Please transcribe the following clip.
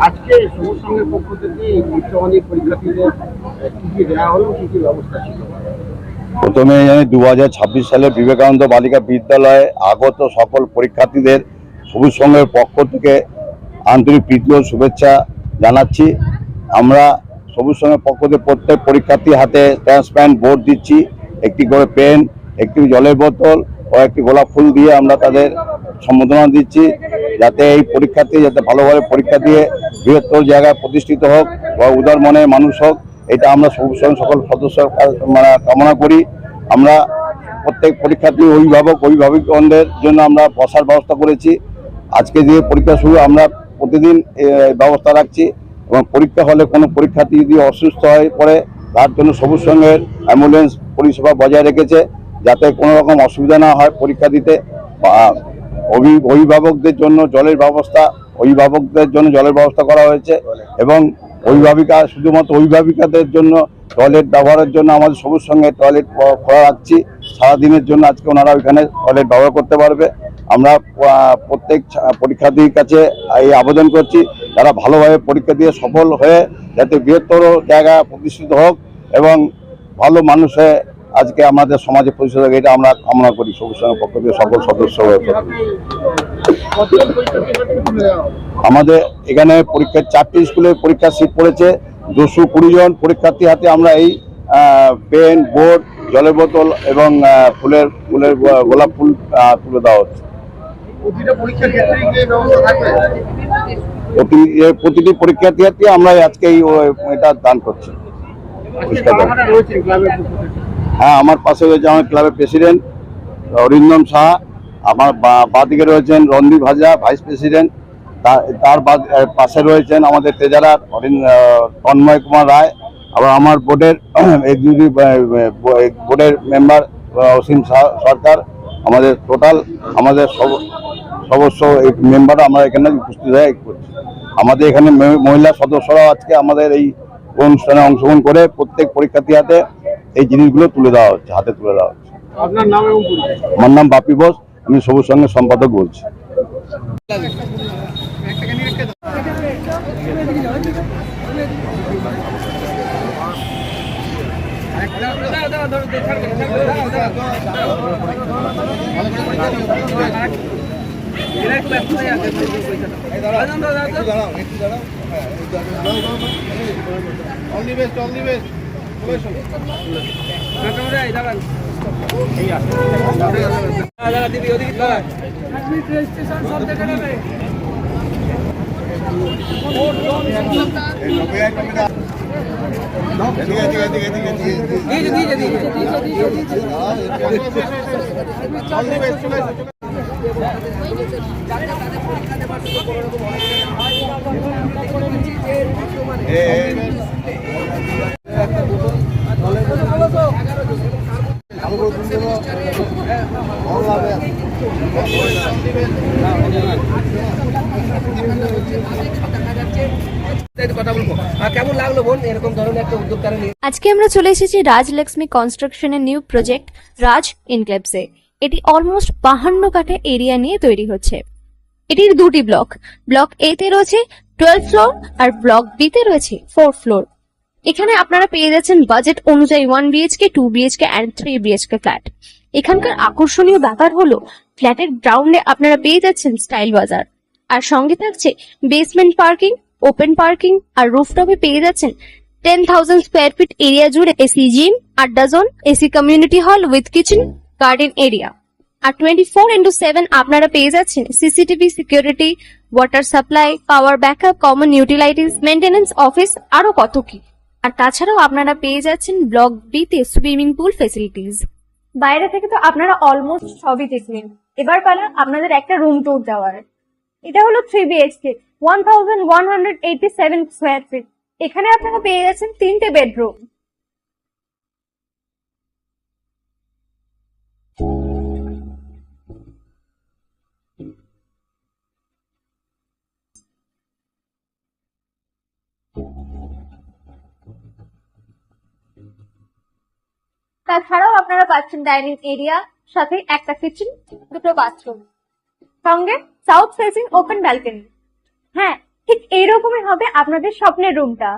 আজকে সবুজ সংঘের পক্ষ থেকে উচ্চমাধ্যমিক পরীক্ষার্থীদের কি কি দেওয়া হলো, কি কি ব্যবস্থা ছিল? প্রথমে জানি 2026 সালে বিবেকানন্দ বালিকা বিদ্যালয়ে আগত সকল পরীক্ষার্থীদের সবুজ সংঘের পক্ষ থেকে আন্তরিক প্রীতি ও শুভেচ্ছা জানাচ্ছি। আমরা সবুজ সংঘের পক্ষ থেকে প্রত্যেক পরীক্ষার্থীর হাতে ট্রান্সপারেন্ট বোর্ড দিচ্ছি, একটি করে পেন, একটি জলের বোতল ও একটি গোলাপ ফুল দিয়ে আমরা তাদের সম্বোধনা দিচ্ছি, যাতে এই পরীক্ষার্থী যাতে ভালোভাবে পরীক্ষা দিয়ে বৃহত্তর জায়গায় প্রতিষ্ঠিত হোক বা উদার মনের মানুষ হোক, এটা আমরা সবুজ সংঘের সকল সদস্য কামনা করি। আমরা প্রত্যেক পরীক্ষার্থী অভিভাবকদের জন্য আমরা বসার ব্যবস্থা করেছি। আজকে যে পরীক্ষা শুরু আমরা প্রতিদিন ব্যবস্থা রাখছি, এবং পরীক্ষা হলে কোনো পরীক্ষার্থী যদি অসুস্থ হয়ে পড়ে তার জন্য সবুজ সংঘের অ্যাম্বুলেন্স পরিষেবা বজায় রেখেছে, যাতে কোনো রকম অসুবিধা না হয় পরীক্ষা দিতে। অভিভাবকদের জন্য জলের ব্যবস্থা করা হয়েছে, এবং শুধুমাত্র অভিভাবিকাদের জন্য টয়লেট ব্যবহারের জন্য আমাদের সবুজ সংঘের টয়লেট খোলা রাখছি সারাদিনের জন্য। আজকে ওনারা ওইখানে টয়লেট ব্যবহার করতে পারবে। আমরা প্রত্যেক পরীক্ষার্থীর কাছে এই আবেদন করছি, তারা ভালোভাবে পরীক্ষা দিয়ে সফল হয়ে যাতে বৃহত্তর জায়গায় প্রতিষ্ঠিত হোক এবং ভালো মানুষে আজকে আমাদের সমাজে প্রতিষ্ঠিত হোক, এটা আমরা কামনা করি সবুজ সংঘের পক্ষ থেকে সকল সদস্য। আমাদের এখানে পরীক্ষার 4টি স্কুলে পরীক্ষার সিট পড়েছে। 220 জন পরীক্ষার্থীর হাতে আমরা এই পেন, বোর্ড, জলের বোতল এবং ফুলের গোলাপ ফুল তুলে দেওয়া হচ্ছে। প্রতিটি পরীক্ষার্থী হাতে আমরা আজকে এটা দান করছি। হ্যাঁ, আমার পাশে রয়েছে আমার ক্লাবের প্রেসিডেন্ট অরিন্দম সাহা, আমার বাঁদিকে রয়েছেন রণদীপ হাজরা ভাইস প্রেসিডেন্ট, তার পাশে রয়েছেন আমাদের ট্রেজারার তন্ময় কুমার রায়, আবার আমার বোর্ডের এক্সিকিউটিভ বোর্ডের মেম্বার অসীম সরকার। আমাদের টোটাল আমাদের সদস্য মেম্বার আমরা এখানে উপস্থিত হয়ে করছি। আমাদের এখানে মহিলা সদস্যরাও আজকে আমাদের এই অনুষ্ঠানে অংশগ্রহণ করে প্রত্যেক পরীক্ষার্থী হাতে এই জিনিসগুলো তুলে দেওয়া হচ্ছে, হাতে তুলে দেওয়া হচ্ছে। আপনার নাম এবং আমার নাম বাপি বোস, আমি সবুজ সংঘের সম্পাদক বলছি। আজকে আমরা চলে এসেছি রাজলক্ষ্মী কনস্ট্রাকশনের নিউ প্রজেক্ট রাজ ইনক্লেভসে। এটি অলমোস্ট 52 কাঠা এরিয়া নিয়ে তৈরি হচ্ছে। এটির দুটি ব্লক এ তে রয়েছে 12 ফ্লোর আর ব্লক বি তে রয়েছে 4 ফ্লোর। এখানে আপনারা পেয়ে যাচ্ছেন বাজেট অনুযায়ী 1 BHK, 2 BHK and 3 BHK flat. এখানকার আকর্ষণীয় ব্যাপার হলো ফ্ল্যাটের গ্রাউন্ডে আপনারা পেয়ে যাচ্ছেন স্টাইল বাজার, আর সঙ্গে থাকছে বেসমেন্ট পার্কিং, ওপেন পার্কিং, আর রুফটপে পেয়ে যাচ্ছেন 10,000 স্কোয়ার ফিট এরিয়া জুড়ে এসি জিম, আড্ডা zone, AC community hall with kitchen, garden area. আর 24/7 আপনারা পেয়ে যাচ্ছেন CCTV security, water supply, power backup, common utilities, maintenance office, আরো কত কি। আর তাছাড়াও আপনারা পেয়ে যাচ্ছেন ব্লক বি তে সুইমিং পুল ফেসিলিটিস। বাইরে থেকে তো আপনারা অলমোস্ট সবই দেখলেন, এবার পালা আপনাদের একটা রুম ট্যুর দেওয়ার। এটা হলো 3 BHK, 1187 স্কোয়ার ফিট। এখানে আপনারা পেয়ে যাচ্ছেন 3টে বেডরুম। তাছাড়াও আপনারা পাচ্ছেন ডাইনিং এরিয়া, সাথে একটা কিচেন, 2টো বাথরুম, সঙ্গে সাউথ ফেসিং ওপেন ব্যালকনি। হ্যাঁ, ঠিক এইরকমই হবে আপনাদের স্বপ্নের রুমটা।